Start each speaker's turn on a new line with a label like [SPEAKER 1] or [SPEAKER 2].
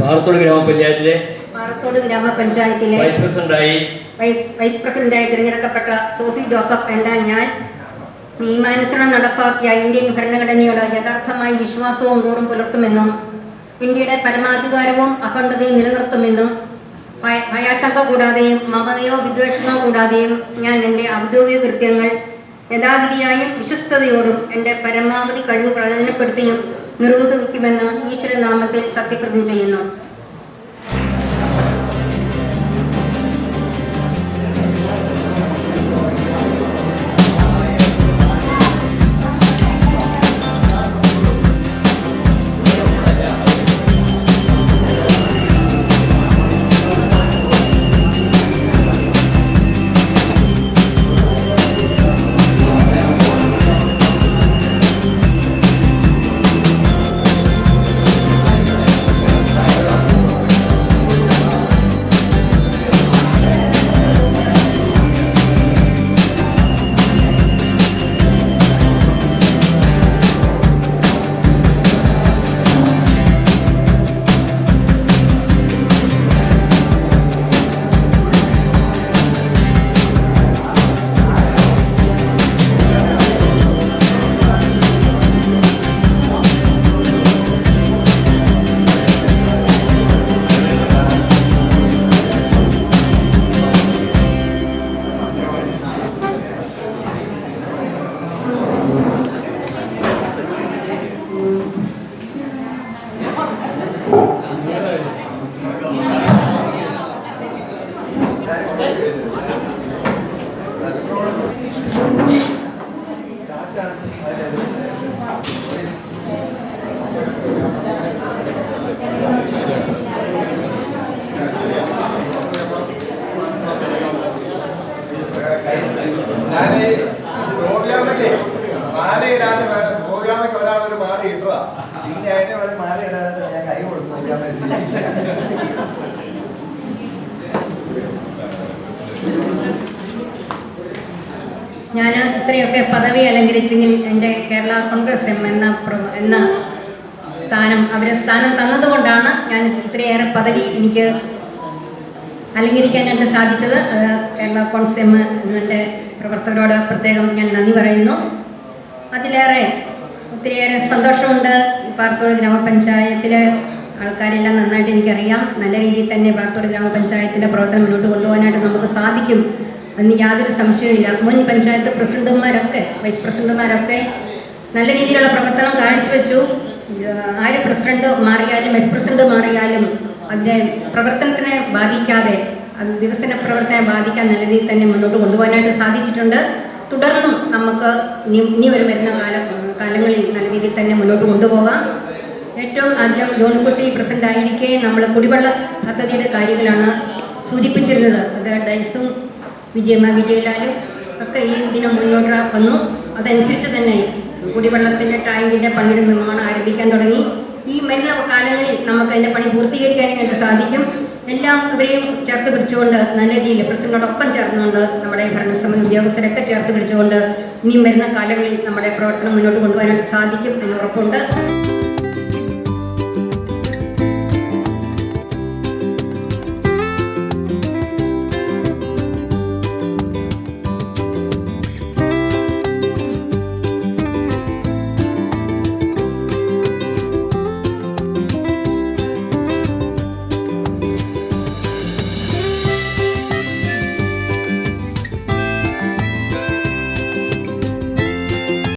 [SPEAKER 1] പാറത്തോട്
[SPEAKER 2] ഗ്രാമപഞ്ചായത്തിലെ വൈസ് പ്രസിഡന്റായി തിരഞ്ഞെടുക്കപ്പെട്ട സോഫി ജോസഫ് എന്ന ഞാൻ നിയമാനുസരണം നടപ്പാക്കിയ ഇന്ത്യൻ ഭരണഘടനയോട് യഥാർത്ഥമായി വിശ്വാസവും കൂറും പുലർത്തുമെന്നും ഇന്ത്യയുടെ പരമാധികാരവും അഖണ്ഡതയും നിലനിർത്തുമെന്നും ഭയാശങ്ക കൂടാതെയും മമതയോ വിദ്വേഷമോ കൂടാതെയും ഞാൻ എൻ്റെ ഔദ്യോഗിക കൃത്യങ്ങൾ യഥാവിധിയായും വിശ്വസ്തയോടും എൻ്റെ പരമാവധി കഴിവ് പ്രയോജനപ്പെടുത്തിയും നിർവഹിക്കുമെന്ന് ഈശ്വരനാമത്തിൽ സത്യപ്രതിജ്ഞ ചെയ്യുന്നു. ഞാൻ ഇത്രയൊക്കെ പദവി അലങ്കരിച്ചെങ്കിൽ എൻ്റെ കേരള കോൺഗ്രസ് എം എന്ന സ്ഥാനം തന്നതുകൊണ്ടാണ് ഞാൻ ഇത്രയേറെ പദവി എനിക്ക് അലങ്കരിക്കാനായിട്ട് സാധിച്ചത്. കേരള കോൺഗ്രസ് എം എൻ്റെ പ്രവർത്തകരോട് പ്രത്യേകം ഞാൻ നന്ദി പറയുന്നു. അതിലേറെ ഒത്തിരിയേറെ സന്തോഷമുണ്ട്. പാറത്തോട് ഗ്രാമപഞ്ചായത്തിലെ ആൾക്കാരെല്ലാം നന്നായിട്ട് എനിക്കറിയാം. നല്ല രീതിയിൽ തന്നെ പാറത്തോട് ഗ്രാമപഞ്ചായത്തിൻ്റെ പ്രവർത്തനം മുന്നോട്ട് കൊണ്ടുപോകാനായിട്ട് നമുക്ക് സാധിക്കും എന്ന് യാതൊരു സംശയവുമില്ല. മുൻ പഞ്ചായത്ത് പ്രസിഡന്റുമാരൊക്കെ വൈസ് പ്രസിഡന്റുമാരൊക്കെ നല്ല രീതിയിലുള്ള പ്രവർത്തനം കാഴ്ചവെച്ചു. ആര് പ്രസിഡന്റ് മാറിയാലും വൈസ് പ്രസിഡന്റ് മാറിയാലും അതിൻ്റെ പ്രവർത്തനത്തിനെ ബാധിക്കാതെ, വികസന പ്രവർത്തനത്തെ ബാധിക്കാൻ നല്ല രീതിയിൽ തന്നെ മുന്നോട്ട് കൊണ്ടുപോകാനായിട്ട് സാധിച്ചിട്ടുണ്ട്. തുടർന്നും നമുക്ക് ഇനി വരുന്ന കാലങ്ങളിൽ നല്ല രീതിയിൽ തന്നെ മുന്നോട്ട് കൊണ്ടുപോകാം. ഏറ്റവും ആദ്യം ജോൺകുട്ടി പ്രസിഡന്റ് ആയിരിക്കെ നമ്മൾ കുടിവെള്ള പദ്ധതിയുടെ കാര്യങ്ങളാണ് സൂചിപ്പിച്ചിരുന്നത്. അത് ഡൈസും വിജയലാലും ഒക്കെ ഈ ദിനം മുന്നോട്ട് വന്നു. അതനുസരിച്ച് തന്നെ കുടിവെള്ളത്തിൻ്റെ ടാങ്കിൻ്റെ പണിയുടെ നിർമ്മാണം ആരംഭിക്കാൻ തുടങ്ങി. ഈ വരുന്ന കാലങ്ങളിൽ നമുക്ക് അതിൻ്റെ പണി പൂർത്തീകരിക്കാനായിട്ട് സാധിക്കും. എല്ലാവരെയും ചേർത്ത് പിടിച്ചുകൊണ്ട് നല്ല രീതിയിൽ പ്രസിഡന്റിനോടൊപ്പം ചേർന്നുകൊണ്ട് നമ്മുടെ ഭരണസമിതി ഉദ്യോഗസ്ഥരൊക്കെ ചേർത്ത് പിടിച്ചുകൊണ്ട് ഇനിയും വരുന്ന കാലങ്ങളിൽ നമ്മുടെ പ്രവർത്തനം മുന്നോട്ട് കൊണ്ടുപോകാനായിട്ട് സാധിക്കും എന്ന് ഉറപ്പുണ്ട്.